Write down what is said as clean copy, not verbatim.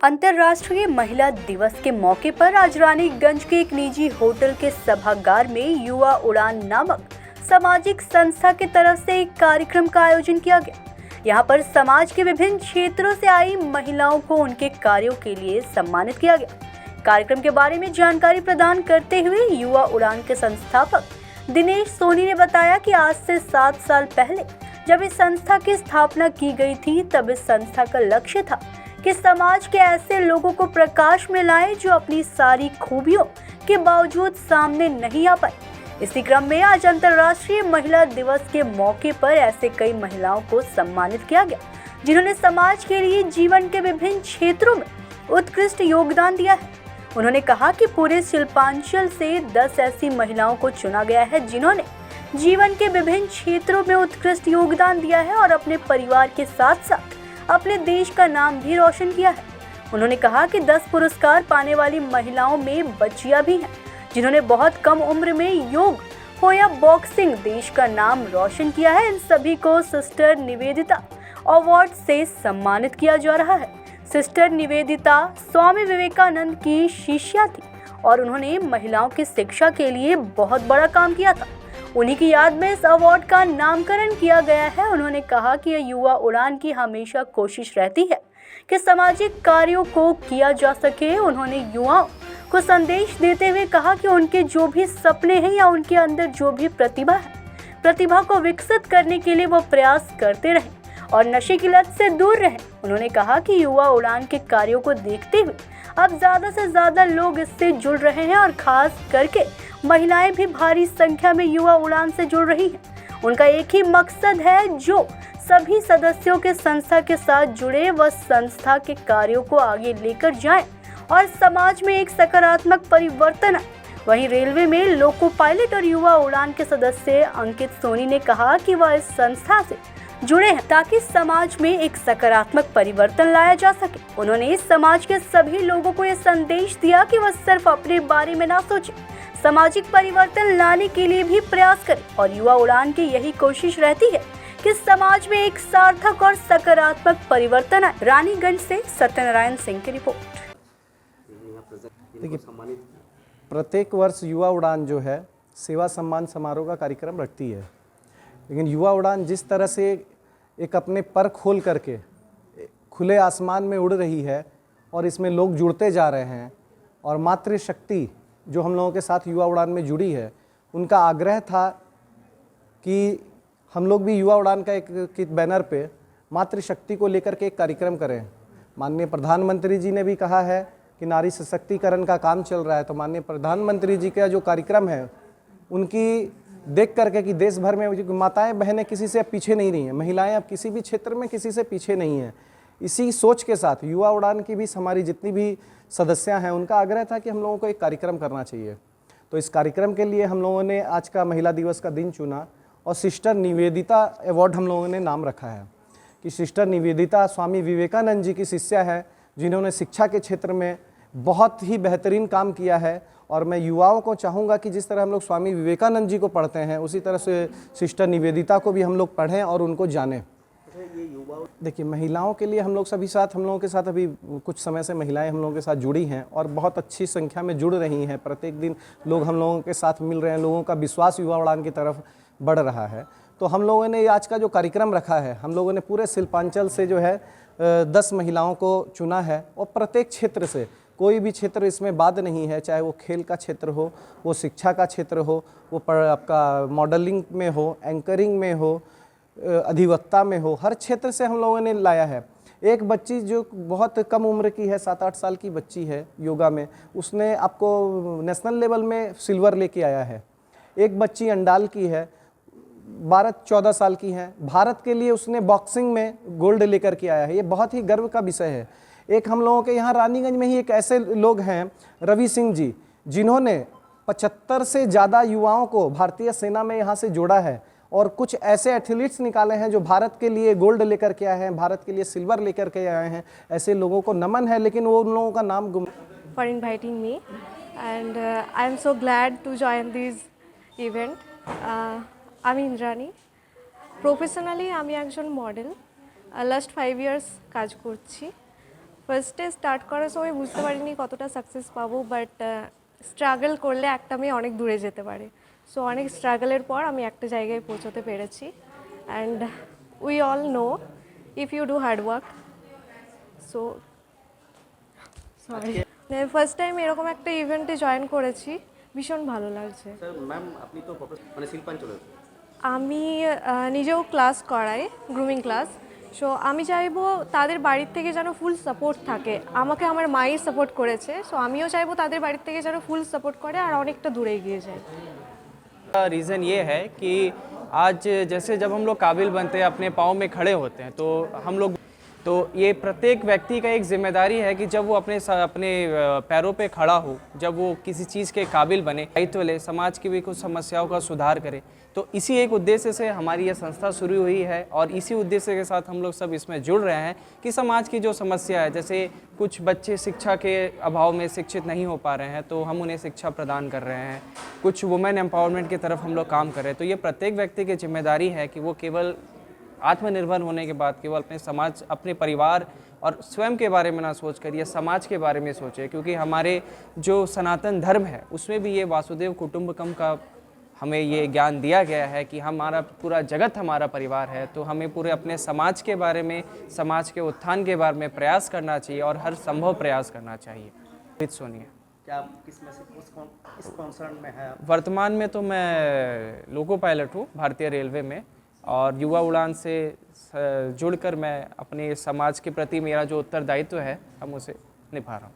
अंतर्राष्ट्रीय महिला दिवस के मौके पर आज रानीगंज के एक निजी होटल के सभागार में युवा उड़ान नामक सामाजिक संस्था की तरफ से एक कार्यक्रम का आयोजन किया गया। यहां पर समाज के विभिन्न क्षेत्रों से आई महिलाओं को उनके कार्यों के लिए सम्मानित किया गया। कार्यक्रम के बारे में जानकारी प्रदान करते हुए युवा उड़ान के संस्थापक दिनेश सोनी ने बताया कि आज से 7 साल पहले जब इस संस्था की स्थापना की गई थी, तब इस संस्था का लक्ष्य था कि समाज के ऐसे लोगों को प्रकाश में लाए जो अपनी सारी खूबियों के बावजूद सामने नहीं आ पाए। इसी क्रम में आज अंतर्राष्ट्रीय महिला दिवस के मौके पर ऐसे कई महिलाओं को सम्मानित किया गया जिन्होंने समाज के लिए जीवन के विभिन्न क्षेत्रों में उत्कृष्ट योगदान दिया है। उन्होंने कहा कि पूरे शिल्पांचल से 10 ऐसी महिलाओं को चुना गया है जिन्होंने जीवन के विभिन्न क्षेत्रों में उत्कृष्ट योगदान दिया है और अपने परिवार के साथ साथ अपने देश का नाम भी रोशन किया है। उन्होंने कहा कि 10 पुरस्कार पाने वाली महिलाओं में बच्चियां भी हैं जिन्होंने बहुत कम उम्र में योग हो या बॉक्सिंग देश का नाम रोशन किया है। इन सभी को सिस्टर निवेदिता अवार्ड से सम्मानित किया जा रहा है। सिस्टर निवेदिता स्वामी विवेकानंद की शिष्या थी और उन्होंने महिलाओं की शिक्षा के लिए बहुत बड़ा काम किया था। उन्हीं की याद में इस अवार्ड का नामकरण किया गया है। उन्होंने कहा कि युवा उड़ान की हमेशा कोशिश रहती है कि सामाजिक कार्यों को किया जा सके। उन्होंने युवाओं को संदेश देते हुए कहा कि उनके जो भी सपने हैं या उनके अंदर जो भी प्रतिभा है, प्रतिभा को विकसित करने के लिए वो प्रयास करते रहें और नशे की लत से दूर रहें। उन्होंने कहा कि युवा उड़ान के कार्यों को देखते हुए अब ज़्यादा से ज़्यादा लोग इससे जुड़ रहे हैं और खास करके महिलाएं भी भारी संख्या में युवा उड़ान से जुड़ रही हैं। उनका एक ही मकसद है जो सभी सदस्यों के संस्था के साथ जुड़े व संस्था के कार्यों को आगे लेकर जाएं और समाज में एक सकारात्मक परिवर्तन आए। वहीं रेलवे में लोको पायलट और युवा उड़ान के सदस्य अंकित सोनी ने कहा कि वह इस संस्था से जुड़े हैं ताकि समाज में एक सकारात्मक परिवर्तन लाया जा सके। उन्होंने इस समाज के सभी लोगों को यह संदेश दिया कि वह सिर्फ अपने बारे में ना सोचे, सामाजिक परिवर्तन लाने के लिए भी प्रयास करें और युवा उड़ान की यही कोशिश रहती है कि समाज में एक सार्थक और सकारात्मक परिवर्तन आए। रानीगंज से सत्यनारायण सिंह की रिपोर्ट। देखिए, प्रत्येक वर्ष युवा उड़ान जो है सेवा सम्मान समारोह का कार्यक्रम रखती है, लेकिन युवा उड़ान जिस तरह से एक अपने पर खोल करके खुले आसमान में उड़ रही है और इसमें लोग जुड़ते जा रहे हैं और मातृशक्ति जो हम लोगों के साथ युवा उड़ान में जुड़ी है, उनका आग्रह था कि हम लोग भी युवा उड़ान का एक बैनर पे मातृशक्ति को लेकर के एक कार्यक्रम करें। माननीय प्रधानमंत्री जी ने भी कहा है कि नारी सशक्तिकरण का काम चल रहा है, तो माननीय प्रधानमंत्री जी का जो कार्यक्रम है उनकी देख करके कि देश भर में माताएं बहनें किसी से अब पीछे नहीं रही हैं, महिलाएं अब किसी भी क्षेत्र में किसी से पीछे नहीं हैं। इसी सोच के साथ युवा उड़ान की भी हमारी जितनी भी सदस्या हैं उनका आग्रह था कि हम लोगों को एक कार्यक्रम करना चाहिए। तो इस कार्यक्रम के लिए हम लोगों ने आज का महिला दिवस का दिन चुना और सिस्टर निवेदिता अवार्ड हम लोगों ने नाम रखा है कि सिस्टर निवेदिता स्वामी विवेकानंद जी की शिष्या है जिन्होंने शिक्षा के क्षेत्र में बहुत ही बेहतरीन काम किया है। और मैं युवाओं को चाहूँगा कि जिस तरह हम लोग स्वामी विवेकानंद जी को पढ़ते हैं उसी तरह से सिस्टर निवेदिता को भी हम लोग पढ़ें और उनको जानें। देखिए, महिलाओं के लिए हम लोगों के साथ अभी कुछ समय से महिलाएं हम लोगों के साथ जुड़ी हैं और बहुत अच्छी संख्या में जुड़ रही हैं। प्रत्येक दिन लोग हम लोगों के साथ मिल रहे हैं, लोगों का विश्वास युवा उड़ान की तरफ बढ़ रहा है। तो हम लोगों ने आज का जो कार्यक्रम रखा है, हम लोगों ने पूरे शिल्पांचल से जो है 10 महिलाओं को चुना है और प्रत्येक क्षेत्र से, कोई भी क्षेत्र इसमें बाद नहीं है, चाहे वो खेल का क्षेत्र हो, वो शिक्षा का क्षेत्र हो, वो आपका मॉडलिंग में हो, एंकरिंग में हो, अधिवक्ता में हो, हर क्षेत्र से हम लोगों ने लाया है। एक बच्ची जो बहुत कम उम्र की है, 7-8 साल की बच्ची है योगा में, उसने आपको नेशनल लेवल में सिल्वर लेके आया है। एक बच्ची अंडाल की है, 12-14 साल की है, भारत के लिए उसने बॉक्सिंग में गोल्ड लेकर के आया है। ये बहुत ही गर्व का विषय है। एक हम लोगों के यहाँ रानीगंज में ही एक ऐसे लोग हैं रवि सिंह जी, जिन्होंने 75 से ज़्यादा युवाओं को भारतीय सेना में यहाँ से जोड़ा है और कुछ ऐसे एथलीट्स निकाले हैं जो भारत के लिए गोल्ड लेकर के आए हैं, भारत के लिए सिल्वर लेकर के आए हैं। ऐसे लोगों को नमन है, लेकिन वो उन लोगों का नाम गुम। For inviting me and I am so glad to join this event. আমি ইন্দ্রাণী, প্রফেশনালি আমি একজন মডেল। লাস্ট 5 ইয়ার্স কাজ করছি। ফার্স্টে স্টার্ট করার সময় বুঝতে পারিনি কতটা সাকসেস পাবো, বাট স্ট্রাগল করলে একটা মেয়ে অনেক দূরে যেতে পারে। সো অনেক স্ট্রাগলের পর আমি একটা জায়গায় পৌঁছতে পেরেছি। And we all know if you do hard work. So sorry, first time এরকম একটা ইভেন্টে জয়েন করেছি, ভীষণ ভালো লাগছে। স্যার ম্যাম আপনি তো মানে শিল্পাঞ্চলের, আমি নিজেও ক্লাস করাই, গ্রুমিং ক্লাস। সো আমি চাইবো তাদের বাড়ির থেকে যেন ফুল সাপোর্ট থাকে। আমাকে আমার মাই সাপোর্ট করেছে, সো আমিও চাইবো তাদের বাড়ির থেকে যেন ফুল সাপোর্ট করে আর অনেকটা দূরে এগিয়ে যায়। रीज़न ये है कि आज जैसे जब हम लोग काबिल बनते हैं, अपने पाँव में खड़े होते हैं, तो हम लोग तो ये प्रत्येक व्यक्ति का एक जिम्मेदारी है कि जब वो अपने पैरों पे खड़ा हो, जब वो किसी चीज़ के काबिल बने, दायित्व ले, समाज की भी कुछ समस्याओं का सुधार करे। तो इसी एक उद्देश्य से हमारी ये संस्था शुरू हुई है और इसी उद्देश्य के साथ हम लोग सब इसमें जुड़ रहे हैं कि समाज की जो समस्या है, जैसे कुछ बच्चे शिक्षा के अभाव में शिक्षित नहीं हो पा रहे हैं, तो हम उन्हें शिक्षा प्रदान कर रहे हैं। कुछ वुमेन एम्पावरमेंट की तरफ हम लोग काम कर रहे हैं। तो ये प्रत्येक व्यक्ति की जिम्मेदारी है कि वो केवल आत्मनिर्भर होने के बाद केवल अपने समाज, अपने परिवार और स्वयं के बारे में ना सोच कर ये समाज के बारे में सोचे, क्योंकि हमारे जो सनातन धर्म है उसमें भी ये वासुदेव कुटुंबकम का हमें ये ज्ञान दिया गया है कि हमारा पूरा जगत हमारा परिवार है। तो हमें पूरे अपने समाज के बारे में, समाज के उत्थान के बारे में प्रयास करना चाहिए और हर संभव प्रयास करना चाहिए। रोहित सोनिया। क्या आप किस में से किस कॉन्सर्न में है आप? वर्तमान में तो मैं लोको पायलट हूँ भारतीय रेलवे में, और युवा उड़ान से जुड़कर मैं अपने समाज के प्रति मेरा जो उत्तरदायित्व है हम उसे निभा रहा हूँ।